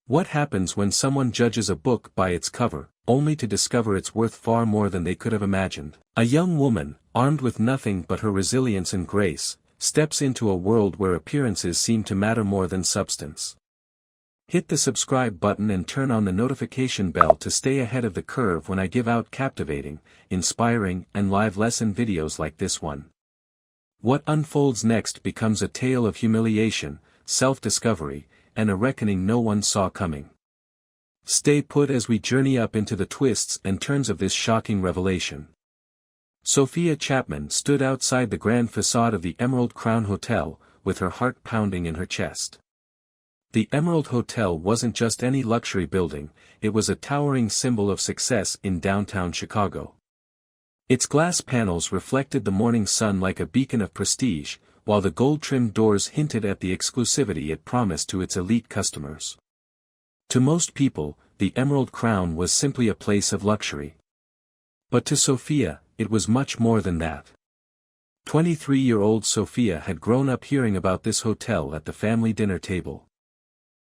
What happens when someone judges a book by its cover, only to discover it's worth far more than they could have imagined? A young woman, armed with nothing but her resilience and grace, steps into a world where appearances seem to matter more than substance. Hit the subscribe button and turn on the notification bell to stay ahead of the curve when I give out captivating, inspiring, and live lesson videos like this one. What unfolds next becomes a tale of humiliation, self-discovery, and a reckoning no one saw coming. Stay put as we journey up into the twists and turns of this shocking revelation. Sophia Chapman stood outside the grand facade of the Emerald Crown Hotel, with her heart pounding in her chest. The Emerald Hotel wasn't just any luxury building, it was a towering symbol of success in downtown Chicago. Its glass panels reflected the morning sun like a beacon of prestige, while the gold-trimmed doors hinted at the exclusivity it promised to its elite customers. To most people, the Emerald Crown was simply a place of luxury. But to Sophia, it was much more than that. 23-year-old Sophia had grown up hearing about this hotel at the family dinner table.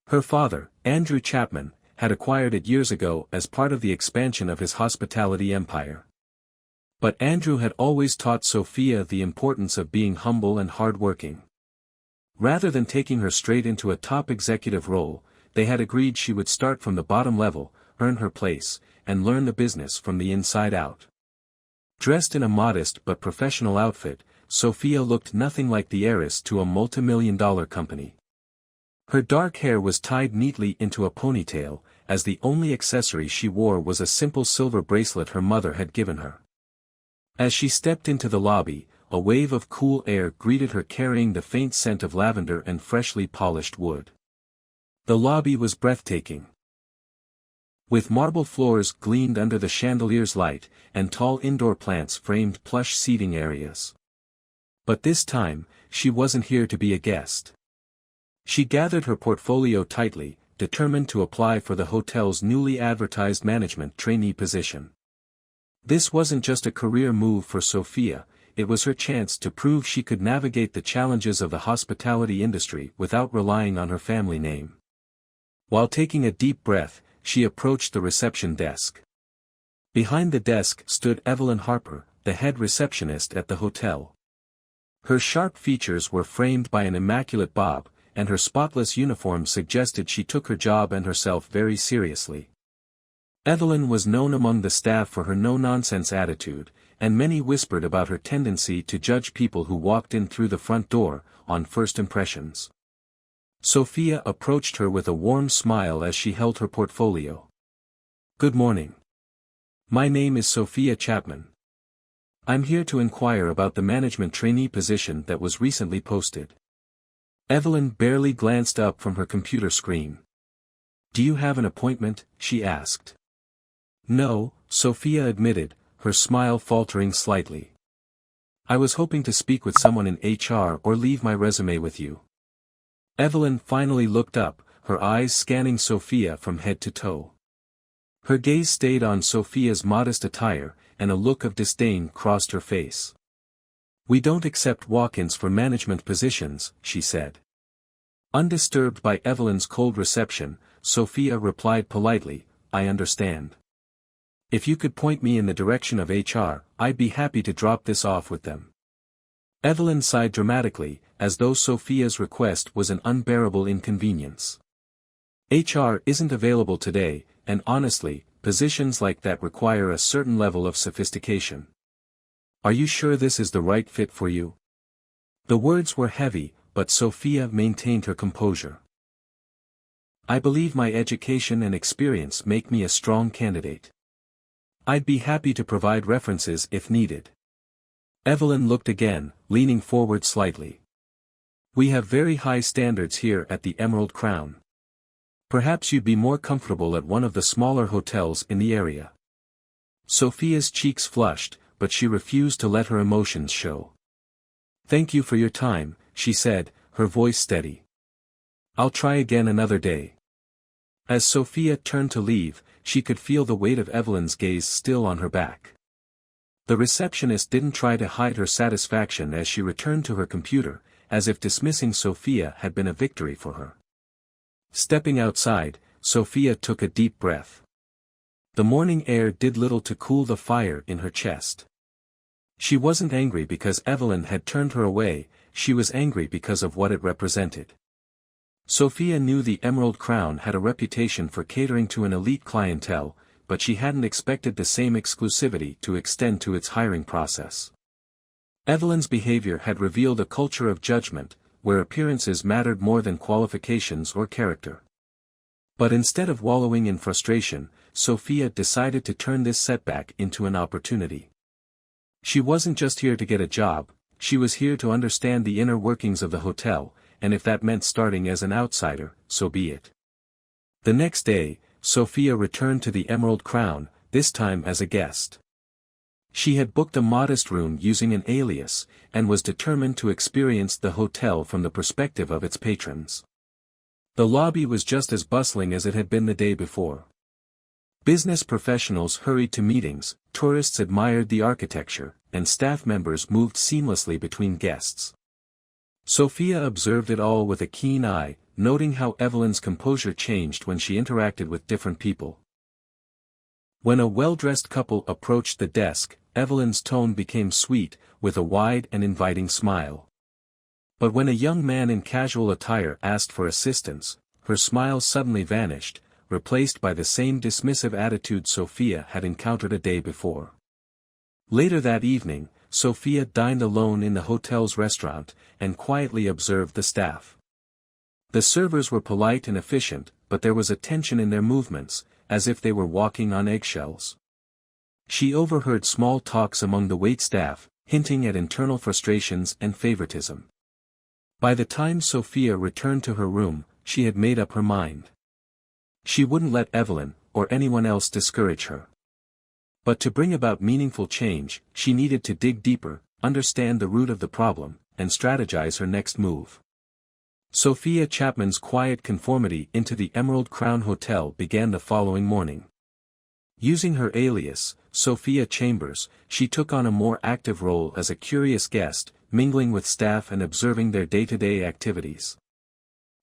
Her father, Andrew Chapman, had acquired it years ago as part of the expansion of his hospitality empire. But Andrew had always taught Sophia the importance of being humble and hard-working. Rather than taking her straight into a top executive role, they had agreed she would start from the bottom level, earn her place, and learn the business from the inside out. Dressed in a modest but professional outfit, Sophia looked nothing like the heiress to a multi-million-dollar company. Her dark hair was tied neatly into a ponytail, as the only accessory she wore was a simple silver bracelet her mother had given her. As she stepped into the lobby, a wave of cool air greeted her carrying the faint scent of lavender and freshly polished wood. The lobby was breathtaking. With marble floors gleamed under the chandelier's light, and tall indoor plants framed plush seating areas. But this time, she wasn't here to be a guest. She gathered her portfolio tightly, determined to apply for the hotel's newly advertised management trainee position. This wasn't just a career move for Sophia, it was her chance to prove she could navigate the challenges of the hospitality industry without relying on her family name. While taking a deep breath, she approached the reception desk. Behind the desk stood Evelyn Harper, the head receptionist at the hotel. Her sharp features were framed by an immaculate bob, and her spotless uniform suggested she took her job and herself very seriously. Evelyn was known among the staff for her no-nonsense attitude, and many whispered about her tendency to judge people who walked in through the front door, on first impressions. Sophia approached her with a warm smile as she held her portfolio. "Good morning. My name is Sophia Chapman. I'm here to inquire about the management trainee position that was recently posted." Evelyn barely glanced up from her computer screen. "Do you have an appointment?" she asked. "No," Sophia admitted, her smile faltering slightly. "I was hoping to speak with someone in HR or leave my resume with you." Evelyn finally looked up, her eyes scanning Sophia from head to toe. Her gaze stayed on Sophia's modest attire, and a look of disdain crossed her face. "We don't accept walk-ins for management positions," she said. Undisturbed by Evelyn's cold reception, Sophia replied politely, "I understand. If you could point me in the direction of HR, I'd be happy to drop this off with them." Evelyn sighed dramatically, as though Sophia's request was an unbearable inconvenience. "HR isn't available today, and honestly, positions like that require a certain level of sophistication. Are you sure this is the right fit for you?" The words were heavy, but Sophia maintained her composure. "I believe my education and experience make me a strong candidate. I'd be happy to provide references if needed." Evelyn looked again, leaning forward slightly. "We have very high standards here at the Emerald Crown. Perhaps you'd be more comfortable at one of the smaller hotels in the area." Sophia's cheeks flushed, but she refused to let her emotions show. "Thank you for your time," she said, her voice steady. "I'll try again another day." As Sophia turned to leave, she could feel the weight of Evelyn's gaze still on her back. The receptionist didn't try to hide her satisfaction as she returned to her computer, as if dismissing Sophia had been a victory for her. Stepping outside, Sophia took a deep breath. The morning air did little to cool the fire in her chest. She wasn't angry because Evelyn had turned her away, she was angry because of what it represented. Sophia knew the Emerald Crown had a reputation for catering to an elite clientele, but she hadn't expected the same exclusivity to extend to its hiring process. Evelyn's behavior had revealed a culture of judgment, where appearances mattered more than qualifications or character. But instead of wallowing in frustration, Sophia decided to turn this setback into an opportunity. She wasn't just here to get a job, she was here to understand the inner workings of the hotel, and if that meant starting as an outsider, so be it. The next day, Sophia returned to the Emerald Crown, this time as a guest. She had booked a modest room using an alias, and was determined to experience the hotel from the perspective of its patrons. The lobby was just as bustling as it had been the day before. Business professionals hurried to meetings, tourists admired the architecture, and staff members moved seamlessly between guests. Sophia observed it all with a keen eye, noting how Evelyn's composure changed when she interacted with different people. When a well-dressed couple approached the desk, Evelyn's tone became sweet, with a wide and inviting smile. But when a young man in casual attire asked for assistance, her smile suddenly vanished, replaced by the same dismissive attitude Sophia had encountered a day before. Later that evening, Sophia dined alone in the hotel's restaurant, and quietly observed the staff. The servers were polite and efficient, but there was a tension in their movements, as if they were walking on eggshells. She overheard small talks among the waitstaff, hinting at internal frustrations and favoritism. By the time Sophia returned to her room, she had made up her mind. She wouldn't let Evelyn, or anyone else discourage her. But to bring about meaningful change, she needed to dig deeper, understand the root of the problem, and strategize her next move. Sophia Chapman's quiet conformity into the Emerald Crown Hotel began the following morning. Using her alias, Sophia Chambers, she took on a more active role as a curious guest, mingling with staff and observing their day-to-day activities.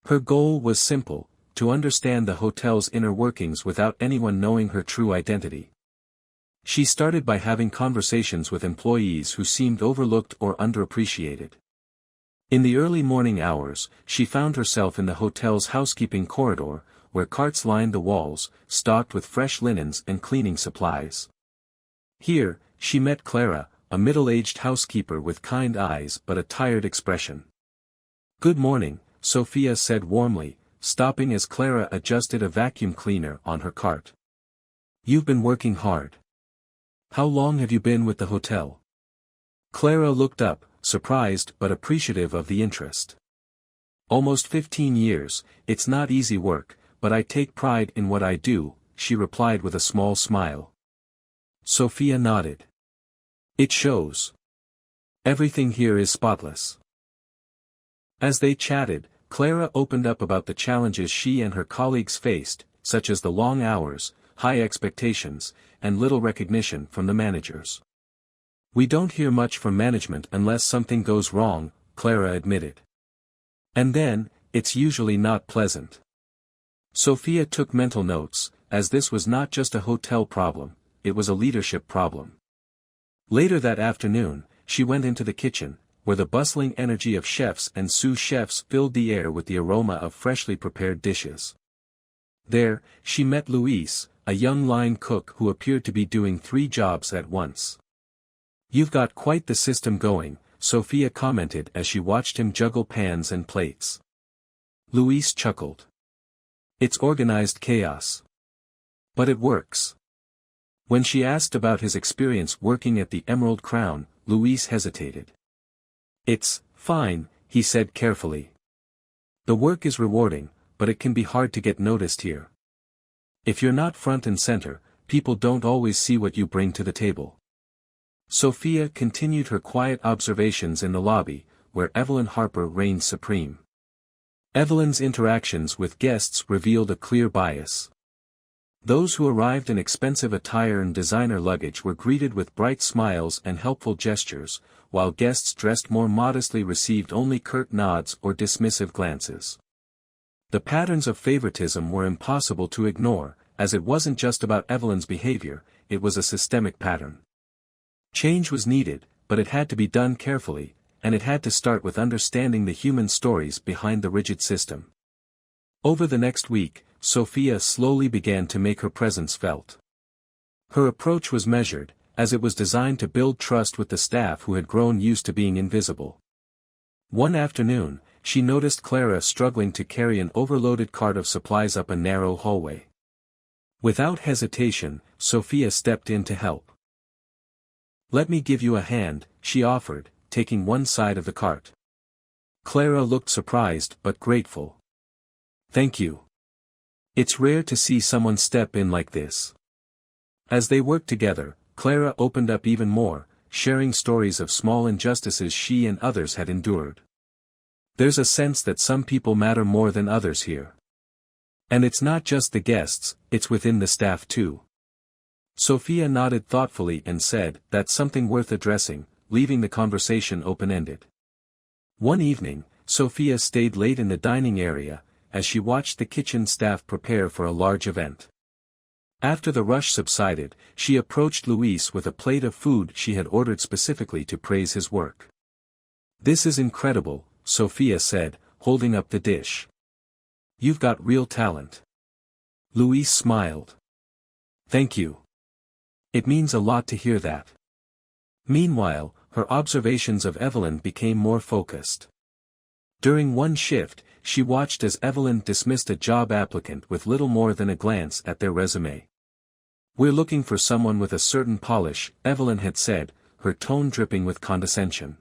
Her goal was simple: to understand the hotel's inner workings without anyone knowing her true identity. She started by having conversations with employees who seemed overlooked or underappreciated. In the early morning hours, she found herself in the hotel's housekeeping corridor, where carts lined the walls, stocked with fresh linens and cleaning supplies. Here, she met Clara, a middle-aged housekeeper with kind eyes but a tired expression. "Good morning," Sophia said warmly, stopping as Clara adjusted a vacuum cleaner on her cart. "You've been working hard. How long have you been with the hotel?" Clara looked up, surprised but appreciative of the interest. "Almost 15 years, it's not easy work, but I take pride in what I do," she replied with a small smile. Sophia nodded. "It shows. Everything here is spotless." As they chatted, Clara opened up about the challenges she and her colleagues faced, such as the long hours, high expectations, and little recognition from the managers. "We don't hear much from management unless something goes wrong," Clara admitted. "And then, it's usually not pleasant." Sophia took mental notes, as this was not just a hotel problem, it was a leadership problem. Later that afternoon, she went into the kitchen, where the bustling energy of chefs and sous chefs filled the air with the aroma of freshly prepared dishes. There, she met Louise, a young line cook who appeared to be doing 3 jobs at once. "You've got quite the system going," Sophia commented as she watched him juggle pans and plates. Louise chuckled. "It's organized chaos. But it works." When she asked about his experience working at the Emerald Crown, Louise hesitated. "It's fine," he said carefully. "The work is rewarding, but it can be hard to get noticed here. If you're not front and center, people don't always see what you bring to the table." Sophia continued her quiet observations in the lobby, where Evelyn Harper reigned supreme. Evelyn's interactions with guests revealed a clear bias. Those who arrived in expensive attire and designer luggage were greeted with bright smiles and helpful gestures, while guests dressed more modestly received only curt nods or dismissive glances. The patterns of favoritism were impossible to ignore, as it wasn't just about Evelyn's behavior, it was a systemic pattern. Change was needed, but it had to be done carefully, and it had to start with understanding the human stories behind the rigid system. Over the next week, Sophia slowly began to make her presence felt. Her approach was measured, as it was designed to build trust with the staff who had grown used to being invisible. One afternoon, she noticed Clara struggling to carry an overloaded cart of supplies up a narrow hallway. Without hesitation, Sophia stepped in to help. "Let me give you a hand," she offered, taking one side of the cart. Clara looked surprised but grateful. "Thank you. It's rare to see someone step in like this." As they worked together, Clara opened up even more, sharing stories of small injustices she and others had endured. "There's a sense that some people matter more than others here. And it's not just the guests, it's within the staff too." Sophia nodded thoughtfully and said, "That's something worth addressing," leaving the conversation open-ended. One evening, Sophia stayed late in the dining area, as she watched the kitchen staff prepare for a large event. After the rush subsided, she approached Luis with a plate of food she had ordered specifically to praise his work. "This is incredible," Sophia said, holding up the dish. "You've got real talent." Luis smiled. "Thank you. It means a lot to hear that." Meanwhile, her observations of Evelyn became more focused. During one shift, she watched as Evelyn dismissed a job applicant with little more than a glance at their resume. "We're looking for someone with a certain polish," Evelyn had said, her tone dripping with condescension.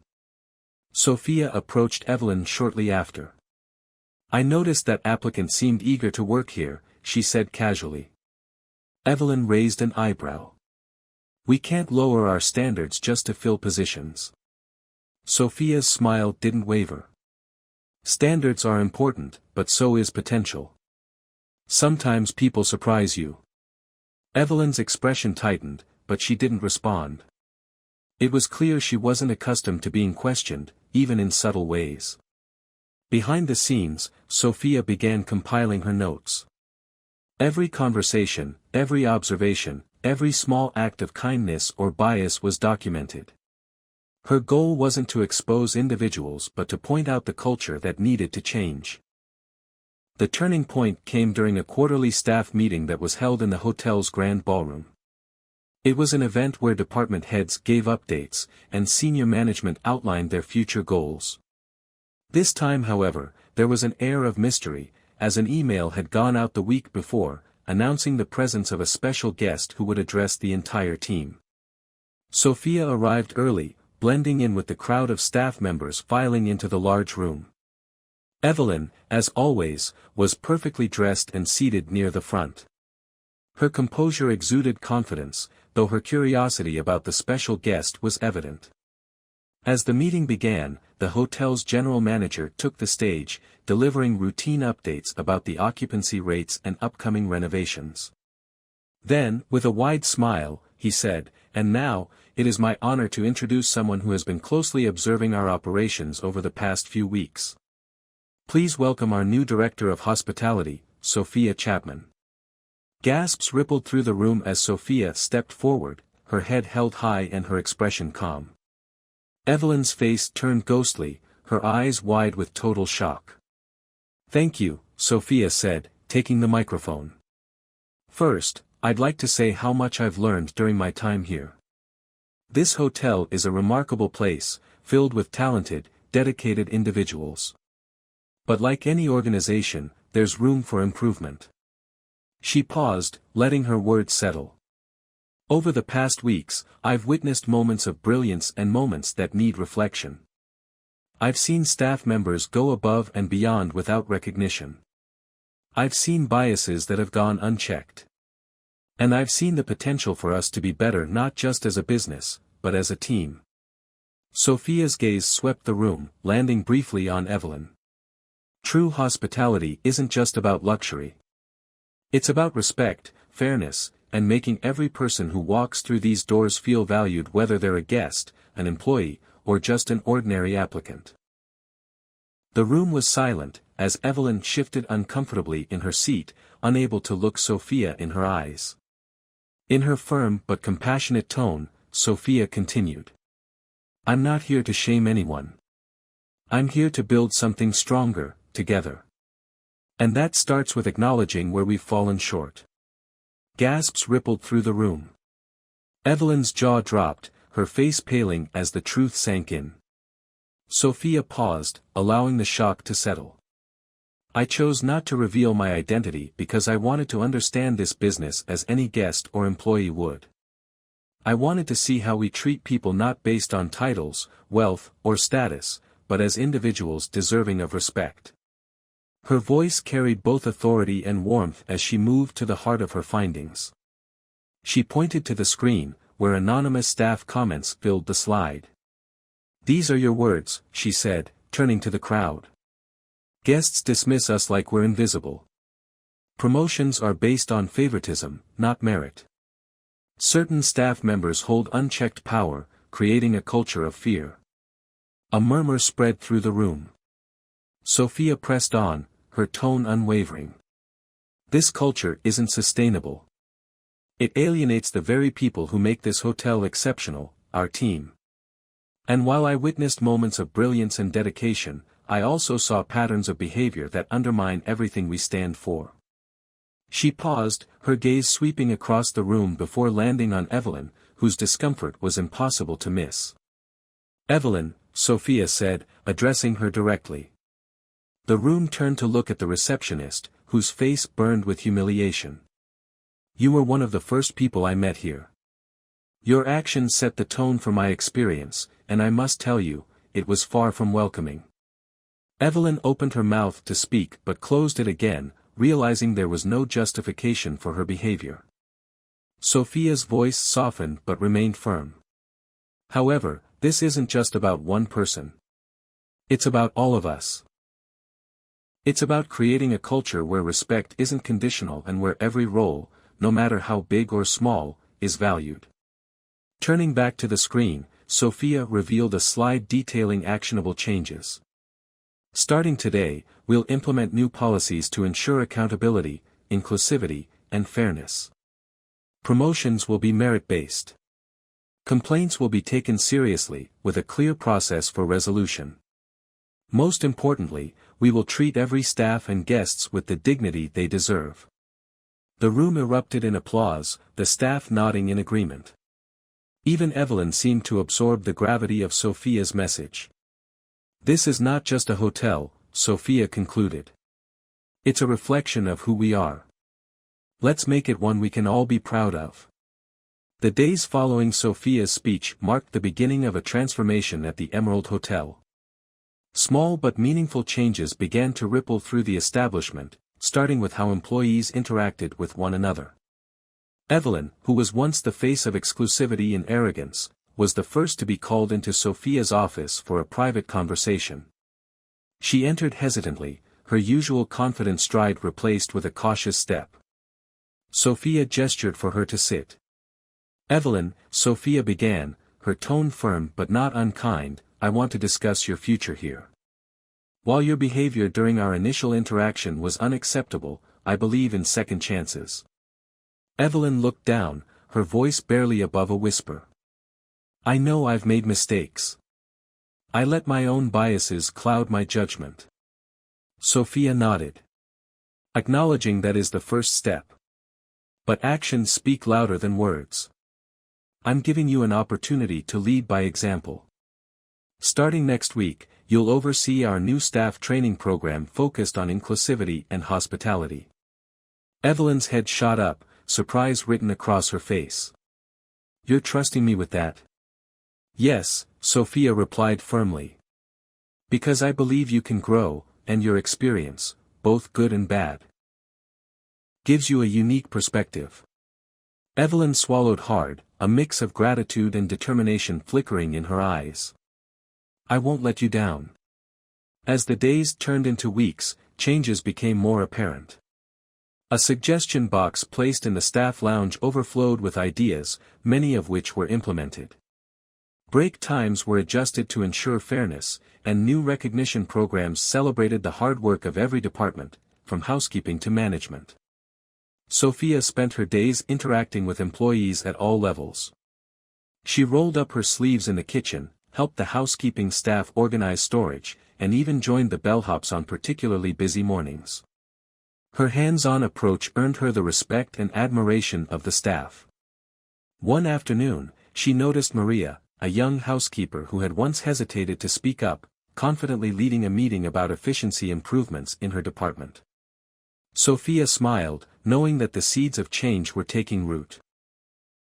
Sophia approached Evelyn shortly after. "I noticed that applicant seemed eager to work here," she said casually. Evelyn raised an eyebrow. "We can't lower our standards just to fill positions." Sophia's smile didn't waver. "Standards are important, but so is potential. Sometimes people surprise you." Evelyn's expression tightened, but she didn't respond. It was clear she wasn't accustomed to being questioned, even in subtle ways. Behind the scenes, Sophia began compiling her notes. Every conversation, every observation, every small act of kindness or bias was documented. Her goal wasn't to expose individuals but to point out the culture that needed to change. The turning point came during a quarterly staff meeting that was held in the hotel's grand ballroom. It was an event where department heads gave updates, and senior management outlined their future goals. This time, however, there was an air of mystery, as an email had gone out the week before, announcing the presence of a special guest who would address the entire team. Sophia arrived early, blending in with the crowd of staff members filing into the large room. Evelyn, as always, was perfectly dressed and seated near the front. Her composure exuded confidence, though her curiosity about the special guest was evident. As the meeting began, the hotel's general manager took the stage, delivering routine updates about the occupancy rates and upcoming renovations. Then, with a wide smile, he said, "And now, it is my honor to introduce someone who has been closely observing our operations over the past few weeks. Please welcome our new Director of Hospitality, Sophia Chapman." Gasps rippled through the room as Sophia stepped forward, her head held high and her expression calm. Evelyn's face turned ghostly, her eyes wide with total shock. "Thank you," Sophia said, taking the microphone. "First, I'd like to say how much I've learned during my time here. This hotel is a remarkable place, filled with talented, dedicated individuals. But like any organization, there's room for improvement." She paused, letting her words settle. "Over the past weeks, I've witnessed moments of brilliance and moments that need reflection. I've seen staff members go above and beyond without recognition. I've seen biases that have gone unchecked. And I've seen the potential for us to be better not just as a business, but as a team." Sophia's gaze swept the room, landing briefly on Evelyn. "True hospitality isn't just about luxury. It's about respect, fairness, and making every person who walks through these doors feel valued, whether they're a guest, an employee, or just an ordinary applicant." The room was silent, as Evelyn shifted uncomfortably in her seat, unable to look Sophia in her eyes. In her firm but compassionate tone, Sophia continued. I'm not here to shame anyone. I'm here to build something stronger, together. And that starts with acknowledging where we've fallen short. Gasps rippled through the room. Evelyn's jaw dropped, her face paling as the truth sank in. Sophia paused, allowing the shock to settle. I chose not to reveal my identity because I wanted to understand this business as any guest or employee would. I wanted to see how we treat people not based on titles, wealth, or status, but as individuals deserving of respect. Her voice carried both authority and warmth as she moved to the heart of her findings. She pointed to the screen, where anonymous staff comments filled the slide. These are your words, she said, turning to the crowd. Guests dismiss us like we're invisible. Promotions are based on favoritism, not merit. Certain staff members hold unchecked power, creating a culture of fear. A murmur spread through the room. Sophia pressed on, her tone unwavering. This culture isn't sustainable. It alienates the very people who make this hotel exceptional, our team. And while I witnessed moments of brilliance and dedication, I also saw patterns of behavior that undermine everything we stand for. She paused, her gaze sweeping across the room before landing on Evelyn, whose discomfort was impossible to miss. Evelyn, Sophia said, addressing her directly. The room turned to look at the receptionist, whose face burned with humiliation. You were one of the first people I met here. Your actions set the tone for my experience, and I must tell you, it was far from welcoming. Evelyn opened her mouth to speak but closed it again, realizing there was no justification for her behavior. Sophia's voice softened but remained firm. However, this isn't just about one person. It's about all of us. It's about creating a culture where respect isn't conditional and where every role, no matter how big or small, is valued. Turning back to the screen, Sophia revealed a slide detailing actionable changes. Starting today, we'll implement new policies to ensure accountability, inclusivity, and fairness. Promotions will be merit-based. Complaints will be taken seriously, with a clear process for resolution. Most importantly, we will treat every staff and guests with the dignity they deserve. The room erupted in applause, the staff nodding in agreement. Even Evelyn seemed to absorb the gravity of Sophia's message. This is not just a hotel, Sophia concluded. It's a reflection of who we are. Let's make it one we can all be proud of. The days following Sophia's speech marked the beginning of a transformation at the Emerald Hotel. Small but meaningful changes began to ripple through the establishment, starting with how employees interacted with one another. Evelyn, who was once the face of exclusivity and arrogance, was the first to be called into Sophia's office for a private conversation. She entered hesitantly, her usual confident stride replaced with a cautious step. Sophia gestured for her to sit. Evelyn, Sophia began, her tone firm but not unkind, I want to discuss your future here. While your behavior during our initial interaction was unacceptable, I believe in second chances. Evelyn looked down, her voice barely above a whisper. I know I've made mistakes. I let my own biases cloud my judgment. Sophia nodded. Acknowledging that is the first step. But actions speak louder than words. I'm giving you an opportunity to lead by example. Starting next week, you'll oversee our new staff training program focused on inclusivity and hospitality. Evelyn's head shot up, surprise written across her face. You're trusting me with that? Yes, Sophia replied firmly. Because I believe you can grow, and your experience, both good and bad, gives you a unique perspective. Evelyn swallowed hard, a mix of gratitude and determination flickering in her eyes. I won't let you down. As the days turned into weeks, changes became more apparent. A suggestion box placed in the staff lounge overflowed with ideas, many of which were implemented. Break times were adjusted to ensure fairness, and new recognition programs celebrated the hard work of every department, from housekeeping to management. Sophia spent her days interacting with employees at all levels. She rolled up her sleeves in the kitchen, helped the housekeeping staff organize storage, and even joined the bellhops on particularly busy mornings. Her hands-on approach earned her the respect and admiration of the staff. One afternoon, she noticed Maria, a young housekeeper who had once hesitated to speak up, confidently leading a meeting about efficiency improvements in her department. Sophia smiled, knowing that the seeds of change were taking root.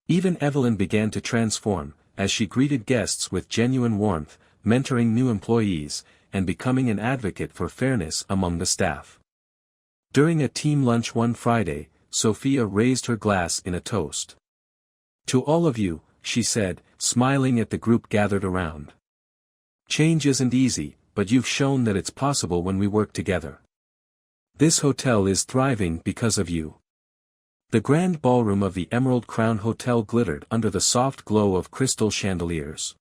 Even Evelyn began to transform, as she greeted guests with genuine warmth, mentoring new employees, and becoming an advocate for fairness among the staff. During a team lunch one Friday, Sophia raised her glass in a toast. "To all of you," she said, smiling at the group gathered around. "Change isn't easy, but you've shown that it's possible when we work together. This hotel is thriving because of you." The grand ballroom of the Emerald Crown Hotel glittered under the soft glow of crystal chandeliers.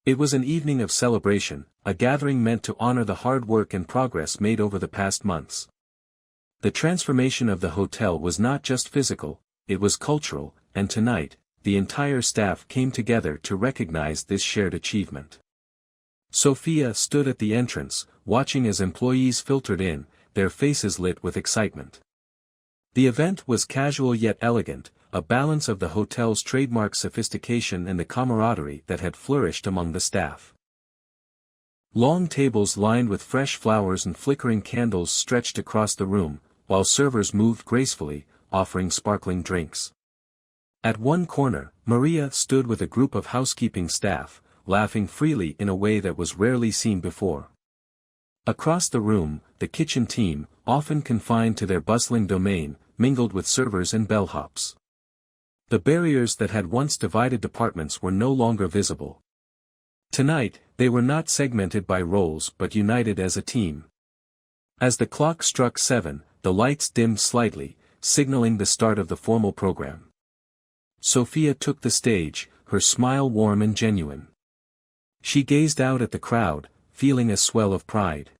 It was an evening of celebration, a gathering meant to honor the hard work and progress made over the past months. The transformation of the hotel was not just physical, it was cultural, and tonight, the entire staff came together to recognize this shared achievement. Sophia stood at the entrance, watching as employees filtered in, their faces lit with excitement. The event was casual yet elegant, a balance of the hotel's trademark sophistication and the camaraderie that had flourished among the staff. Long tables lined with fresh flowers and flickering candles stretched across the room, while servers moved gracefully, offering sparkling drinks. At one corner, Maria stood with a group of housekeeping staff, laughing freely in a way that was rarely seen before. Across the room, the kitchen team, often confined to their bustling domain, mingled with servers and bellhops. The barriers that had once divided departments were no longer visible. Tonight, they were not segmented by roles but united as a team. As the clock struck 7, the lights dimmed slightly, signaling the start of the formal program. Sophia took the stage, her smile warm and genuine. She gazed out at the crowd, feeling a swell of pride.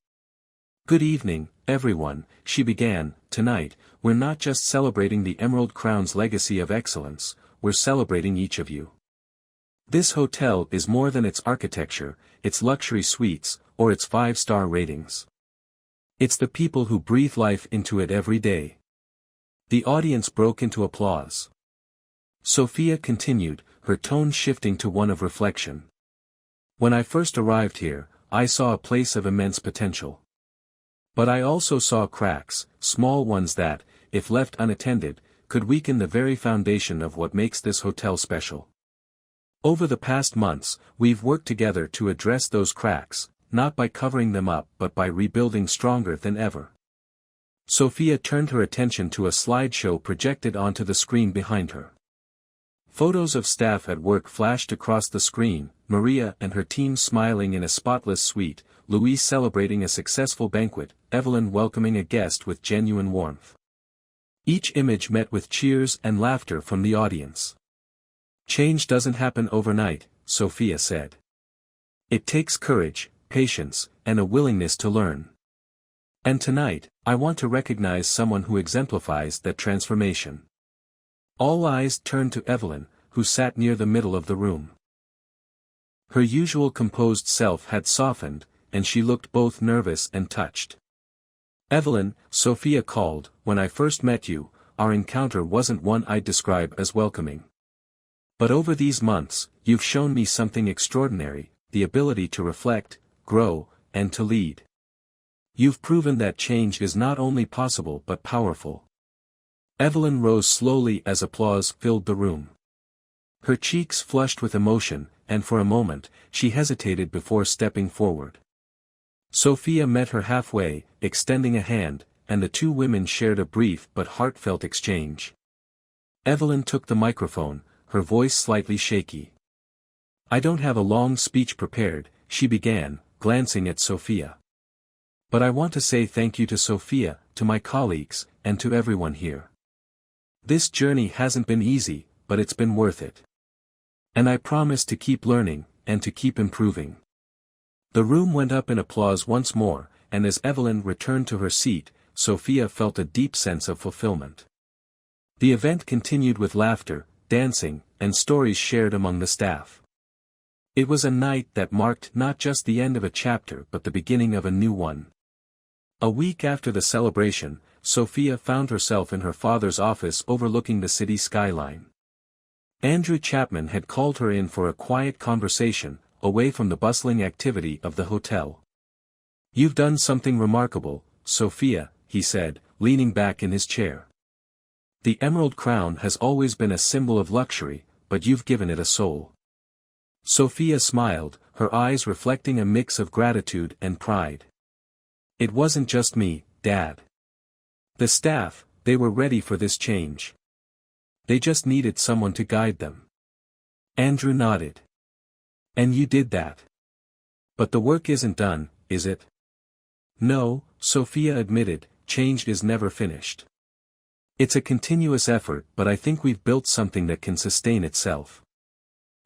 "Good evening, everyone," she began. "Tonight, we're not just celebrating the Emerald Crown's legacy of excellence, we're celebrating each of you. This hotel is more than its architecture, its luxury suites, or its 5-star ratings. It's the people who breathe life into it every day." The audience broke into applause. Sophia continued, her tone shifting to one of reflection. "When I first arrived here, I saw a place of immense potential. But I also saw cracks, small ones that, if left unattended, could weaken the very foundation of what makes this hotel special. Over the past months, we've worked together to address those cracks, not by covering them up but by rebuilding stronger than ever." Sophia turned her attention to a slideshow projected onto the screen behind her. Photos of staff at work flashed across the screen, Maria and her team smiling in a spotless suite, Louise celebrating a successful banquet, Evelyn welcoming a guest with genuine warmth. Each image met with cheers and laughter from the audience. "Change doesn't happen overnight," Sophia said. "It takes courage, patience, and a willingness to learn. And tonight, I want to recognize someone who exemplifies that transformation." All eyes turned to Evelyn, who sat near the middle of the room. Her usual composed self had softened, and she looked both nervous and touched. "Evelyn," Sophia called, "when I first met you, our encounter wasn't one I'd describe as welcoming. But over these months, you've shown me something extraordinary, the ability to reflect, grow, and to lead. You've proven that change is not only possible but powerful." Evelyn rose slowly as applause filled the room. Her cheeks flushed with emotion, and for a moment, she hesitated before stepping forward. Sophia met her halfway, extending a hand, and the two women shared a brief but heartfelt exchange. Evelyn took the microphone, her voice slightly shaky. "I don't have a long speech prepared," she began, glancing at Sophia. "But I want to say thank you to Sophia, to my colleagues, and to everyone here. This journey hasn't been easy, but it's been worth it. And I promise to keep learning, and to keep improving. The room went up in applause once more, and as Evelyn returned to her seat, Sophia felt a deep sense of fulfillment. The event continued with laughter, dancing, and stories shared among the staff. It was a night that marked not just the end of a chapter but the beginning of a new one. A week after the celebration, Sophia found herself in her father's office overlooking the city skyline. Andrew Chapman had called her in for a quiet conversation, away from the bustling activity of the hotel. "You've done something remarkable, Sophia," he said, leaning back in his chair. "The emerald crown has always been a symbol of luxury, but you've given it a soul." Sophia smiled, her eyes reflecting a mix of gratitude and pride. "It wasn't just me, Dad. The staff, they were ready for this change. They just needed someone to guide them." Andrew nodded. "And you did that. But the work isn't done, is it?" "No," Sophia admitted, "change is never finished. It's a continuous effort, but I think we've built something that can sustain itself.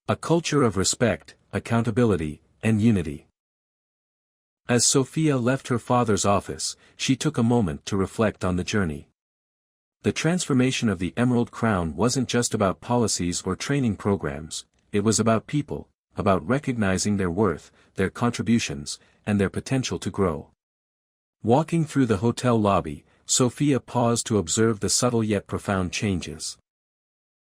A culture of respect, accountability, and unity." As Sophia left her father's office, she took a moment to reflect on the journey. The transformation of the Emerald Crown wasn't just about policies or training programs, it was about people, about recognizing their worth, their contributions, and their potential to grow. Walking through the hotel lobby, Sophia paused to observe the subtle yet profound changes.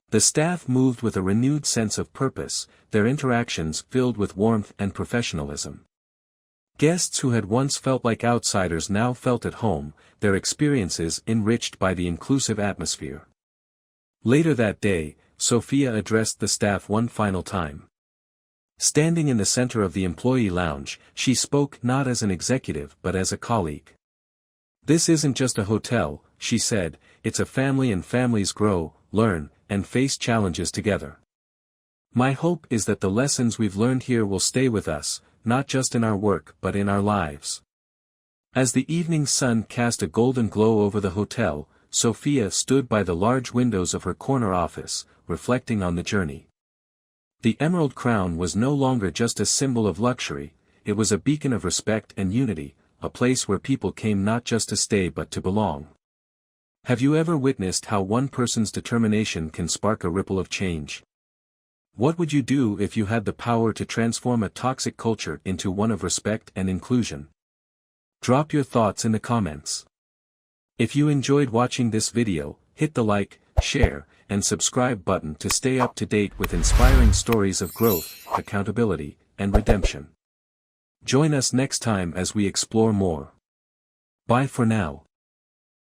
The staff moved with a renewed sense of purpose, their interactions filled with warmth and professionalism. Guests who had once felt like outsiders now felt at home, their experiences enriched by the inclusive atmosphere. Later that day, Sophia addressed the staff one final time. Standing in the center of the employee lounge, she spoke not as an executive but as a colleague. "This isn't just a hotel," she said, "it's a family, and families grow, learn, and face challenges together. My hope is that the lessons we've learned here will stay with us, not just in our work but in our lives." As the evening sun cast a golden glow over the hotel, Sophia stood by the large windows of her corner office, reflecting on the journey. The Emerald Crown was no longer just a symbol of luxury, it was a beacon of respect and unity, a place where people came not just to stay but to belong. Have you ever witnessed how one person's determination can spark a ripple of change? What would you do if you had the power to transform a toxic culture into one of respect and inclusion? Drop your thoughts in the comments. If you enjoyed watching this video, hit the like, share, and subscribe button to stay up to date with inspiring stories of growth, accountability, and redemption. Join us next time as we explore more. Bye for now.